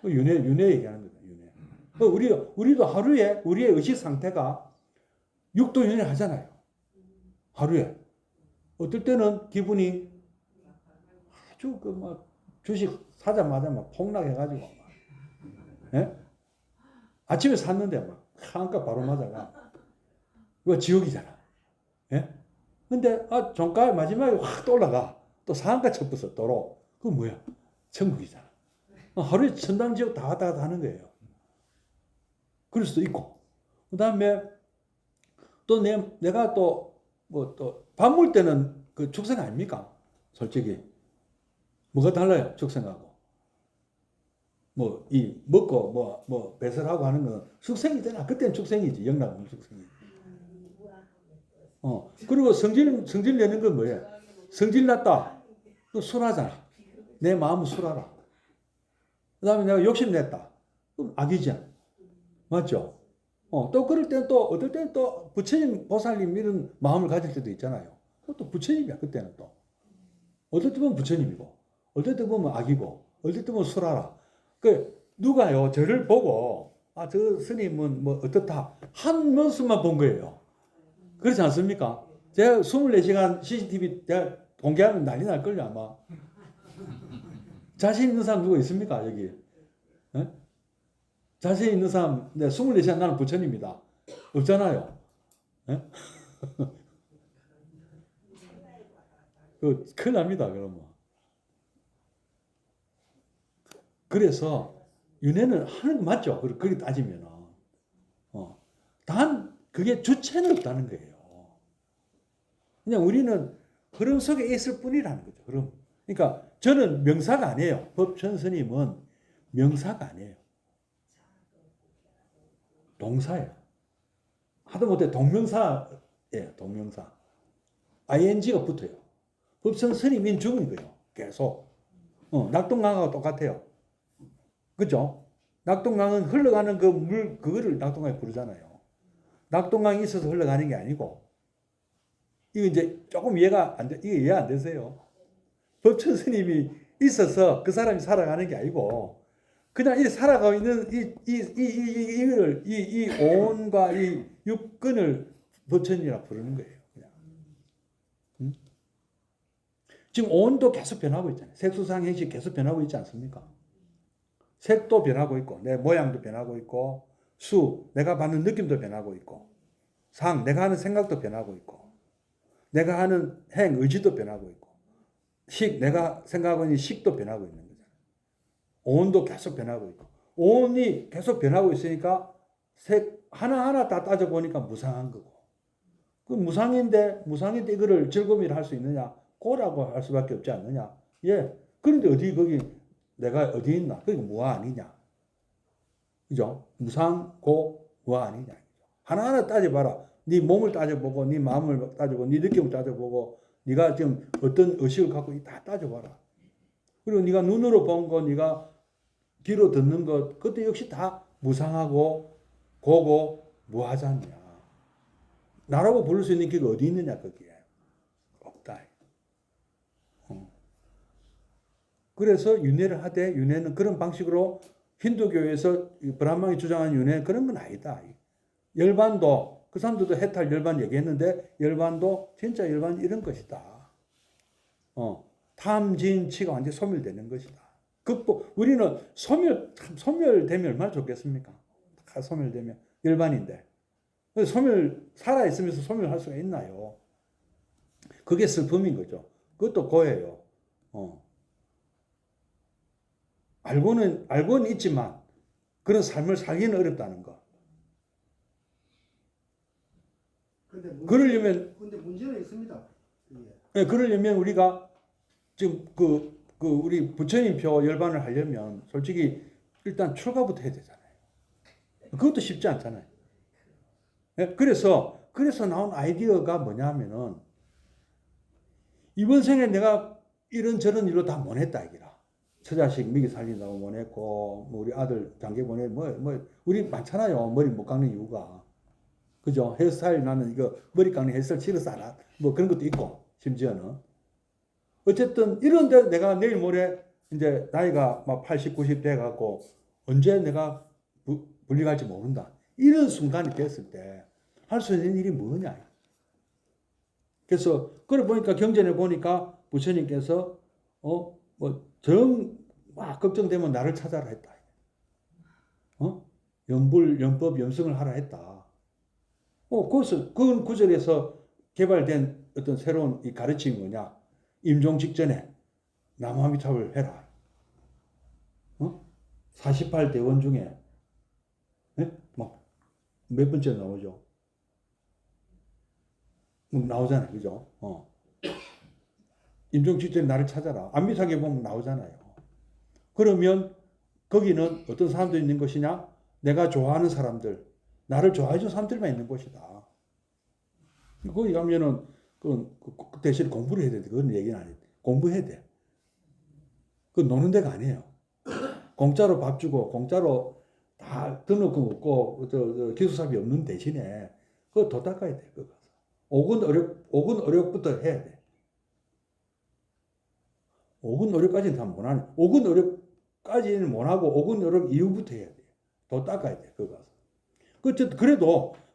윤회 얘기하는 거죠. 윤회. 우리도 하루에 우리의 의식 상태가 6도 윤회 하잖아요. 하루에. 어떨 때는 기분이 아주 막 주식 사자마자 막 폭락해가지고 막. 예? 아침에 샀는데 막 한가 바로 맞아가. 이거 지옥이잖아. 예? 근데 종가 마지막에 확 또 올라가. 또 상한가 쳤어 또로. 그건 뭐야? 천국이잖아. 하루에 천당 지옥 다 왔다 갔다 하는 거예요. 그럴 수도 있고. 그 다음에 또 내가 또 뭐 또 밥 먹을 때는 그 축생 아닙니까? 솔직히. 뭐가 달라요? 축생하고. 먹고 뭐 배설하고 하는 건 축생이잖아. 그때는 축생이지. 영락은 축생이지. 그리고 성질 내는 건 뭐예요? 성질 났다. 술하잖아. 내 마음은 술하라. 그 다음에 내가 욕심 냈다. 그럼 악이잖아. 맞죠? 또 그럴 때는 또 어떨 때는 또 부처님, 보살님 이런 마음을 가질 때도 있잖아요. 또 부처님이야. 그때는 또. 어떨 때 보면 부처님이고, 어떨 때 보면 악이고, 어떨 때 보면 술하라. 누가요, 저를 보고, 저 스님은 뭐 어떻다. 한 모습만 본 거예요. 그렇지 않습니까? 제가 24시간 CCTV 제가 공개하면 난리 날걸요, 아마. 자신 있는 사람 누구 있습니까, 여기? 에? 자신 있는 사람, 24시간 나는 부처님이다. 없잖아요. 에? 큰일 납니다, 그러면. 그래서, 윤회는 하는 거 맞죠? 그렇게 따지면. 단, 그게 주체는 없다는 거예요. 그냥 우리는 흐름 속에 있을 뿐이라는 거죠. 흐름. 그러니까 저는 명사가 아니에요. 법천 스님은 명사가 아니에요. 동사예요. 하다못해 동명사예요. 동명사. ing가 붙어요. 법천 스님인 죽은 거예요. 계속. 낙동강하고 똑같아요. 그죠? 낙동강은 흘러가는 그 물, 그거를 낙동강에 부르잖아요. 낙동강이 있어서 흘러가는 게 아니고, 이거 이제 조금 이게 이해 안 되세요? 법천 스님이 있어서 그 사람이 살아가는 게 아니고, 그냥 이 살아가고 있는 이 온과 이 육근을 법천이라 부르는 거예요. 그냥. 지금 온도 계속 변하고 있잖아요. 색수상 행식 계속 변하고 있지 않습니까? 색도 변하고 있고, 내 모양도 변하고 있고, 내가 받는 느낌도 변하고 있고, 내가 하는 생각도 변하고 있고, 내가 하는 의지도 변하고 있고, 내가 생각하고 있는 식도 변하고 있는 거잖아요. 온도 계속 변하고 있고, 온이 계속 변하고 있으니까 색 하나하나 다 따져보니까 무상한 거고, 그 무상인데 이거를 즐거움이라 할 수 있느냐? 고라고 할 수밖에 없지 않느냐? 예. 그런데 거기 내가 어디 있나? 그게 무아 아니냐? 그죠? 무상, 고, 무아 아니냐? 하나하나 따져봐라. 네 몸을 따져보고, 네 마음을 따져보고, 네 느낌을 따져보고, 네가 지금 어떤 의식을 갖고 다 따져봐라. 그리고 네가 눈으로 본 거, 네가 귀로 듣는 것, 그것도 역시 다 무상하고 고고 무하지 않냐. 나라고 부를 수 있는 게 어디 있느냐, 거기에. 없다. 그래서 윤회를 하되, 윤회는 그런 방식으로 힌두교에서 브라ಹ్మణ이 주장하는 윤회 그런 건 아니다. 열반도, 그 사람들도 해탈 열반 얘기했는데, 열반도 진짜 열반 이런 것이다. 탐진치가 완전히 소멸되는 것이다. 우리는 소멸되면 얼마나 좋겠습니까? 다 소멸되면 일반인데. 살아있으면서 소멸할 수가 있나요? 그게 슬픔인 거죠. 그것도 고해요. 알고는 있지만 그런 삶을 살기는 어렵다는 거. 근데 그러려면 문제는 있습니다. 예, 그러려면 우리가 지금 우리 부처님 표 열반을 하려면 솔직히 일단 출가부터 해야 되잖아요. 그것도 쉽지 않잖아요. 예, 그래서 나온 아이디어가 뭐냐면은 이번 생에 내가 이런저런 일로 다 못했다 이기라. 처자식 먹이 살린다고 못했고 뭐 우리 아들 장계 보내 우리 많잖아요. 머리 못 깎는 이유가. 그죠? 헤어스타일 나는 이거 머리 깎는 헤어스타일 싫어서 안 뭐 그런 것도 있고 심지어는 어쨌든 이런데 내가 내일 모레 이제 나이가 막 80, 90 돼갖고 언제 내가 분리갈지 모른다. 이런 순간이 됐을 때 할 수 있는 일이 뭐냐. 그래서 그래 보니까 경전에 보니까 부처님께서 막 걱정되면 나를 찾아라 했다. 연법, 염승을 하라 했다. 그래서 그 구절에서 개발된 어떤 새로운 이 가르침이 뭐냐? 임종 직전에 나무아미타불 해라. 48대원 중에 막 몇 번째 나오죠? 나오잖아요, 그죠? 임종 직전에 나를 찾아라. 안미사계 보면 나오잖아요. 그러면 거기는 어떤 사람들이 있는 것이냐? 내가 좋아하는 사람들, 나를 좋아해 준 사람들만 있는 곳이다. 거기 가면은 그 대신 공부를 해야 돼. 그건 얘기는 안 해. 공부해야 돼. 그 노는 데가 아니에요. 공짜로 밥 주고 공짜로 다 등록금 없고 기숙사비 없는 대신에 그거 더 닦아야 돼. 그거. 오근 어력부터 해야 돼. 오근 어력까지는 다 못하네. 오근 어력까지는 못하고 오근 어력 이후부터 해야 돼. 더 닦아야 돼. 그거 가서.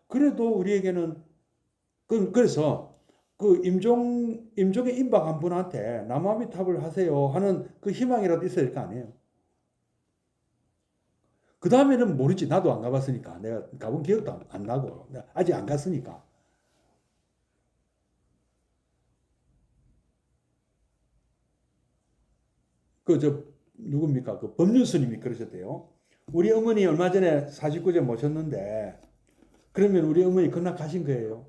그래도 우리에게는 그래서 그 임종에 임박한 분한테 나무아미탑을 하세요 하는 그 희망이라도 있어야 될 거 아니에요. 그 다음에는 모르지. 나도 안 가봤으니까. 내가 가본 기억도 안 나고. 아직 안 갔으니까. 누굽니까? 그 법륜 스님이 그러셨대요. 우리 어머니 얼마 전에 49제 모셨는데, 그러면 우리 어머니 그날 가신 거예요.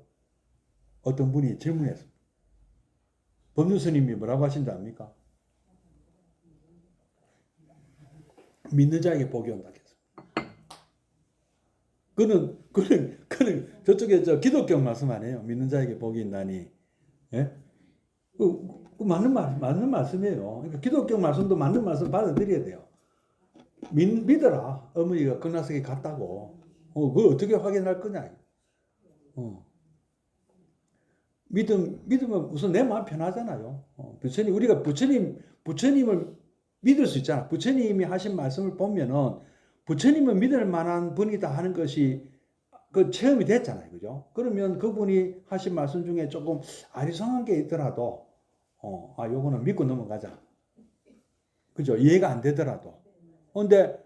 어떤 분이 질문했어요. 법륜 스님이 뭐라고 하신지 압니까? 믿는 자에게 복이 온다 했어요. 그는 저쪽에 기독교 말씀 아니에요. 믿는 자에게 복이 있나니. 예? 맞는 말씀이에요. 그러니까 기독교 말씀도 맞는 말씀 받아들여야 돼요. 믿어라. 어머니가 극락세계 갔다고. 그거 어떻게 확인할 거냐. 믿으면 우선 내 마음 편하잖아요. 우리가 부처님을 믿을 수 있잖아. 부처님이 하신 말씀을 보면은 부처님은 믿을 만한 분이다 하는 것이 그 체험이 됐잖아요. 그죠? 그러면 그분이 하신 말씀 중에 조금 아리송한 게 있더라도 요거는 믿고 넘어가자. 그죠? 이해가 안 되더라도. 근데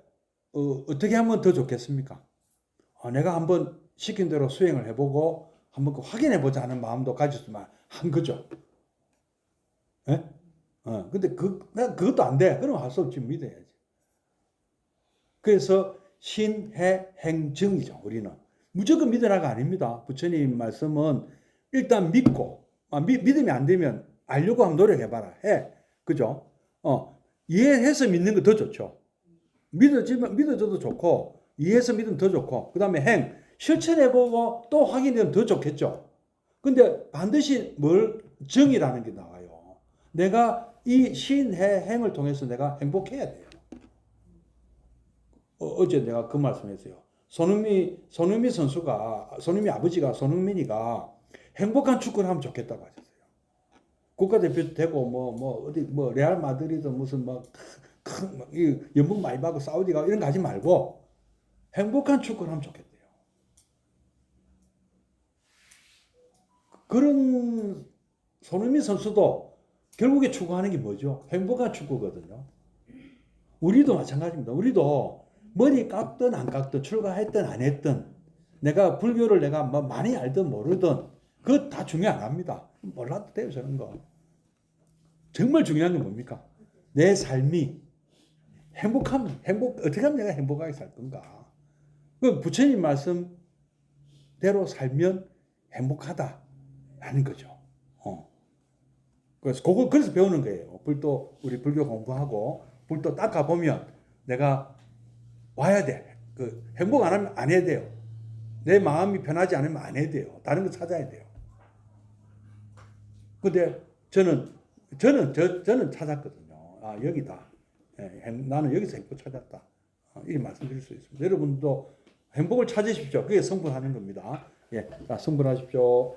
어떻게 하면 더 좋겠습니까? 내가 한번 시킨 대로 수행을 해보고 한번 확인해 보자 하는 마음도 가졌으면 한 거죠. 예? 근데 그것도 안 돼. 그럼 할 수 없지. 믿어야지. 그래서 신해행증이죠. 우리는 무조건 믿으라가 아닙니다. 부처님 말씀은 일단 믿고 믿으면 안 되면 알려고 한번 노력해봐라. 해. 그죠? 이해해서 믿는 거 더 좋죠. 믿어줘도 좋고 이해해서 믿으면 더 좋고 그 다음에 행 실천해보고 또 확인되면 더 좋겠죠. 근데 반드시 정이라는 게 나와요. 내가 이 신해행을 통해서 내가 행복해야 돼요. 어제 내가 그 말씀했어요. 손흥민 선수가, 손흥민 아버지가, 손흥민이가 행복한 축구를 하면 좋겠다고 하셨어요. 국가대표 되고, 레알 마드리드 무슨 연봉 많이 받고 사우디가 이런 거 하지 말고 행복한 축구를 하면 좋겠대요. 그런 손흥민 선수도 결국에 추구하는 게 뭐죠? 행복한 축구거든요. 우리도 마찬가지입니다. 우리도 머리 깎든 안 깎든 출가했든 안 했든 내가 불교를 내가 뭐 많이 알든 모르든 그거 다 중요 안 합니다. 몰라도 돼요, 저런 거. 정말 중요한 게 뭡니까? 내 삶이 어떻게 하면 내가 행복하게 살 건가? 그 부처님 말씀대로 살면 행복하다라는 거죠. 그래서 배우는 거예요. 우리 불교 공부하고 불도 닦아 보면 내가 와야 돼. 행복 안 하면 안 해야 돼요. 내 마음이 편하지 않으면 안 해야 돼요. 다른 거 찾아야 돼요. 근데 저는 찾았거든요. 아, 여기다. 나는 여기서 행복 찾았다. 이렇게 말씀드릴 수 있습니다. 여러분도 행복을 찾으십시오. 그게 성불하는 겁니다. 예, 자, 성불하십시오.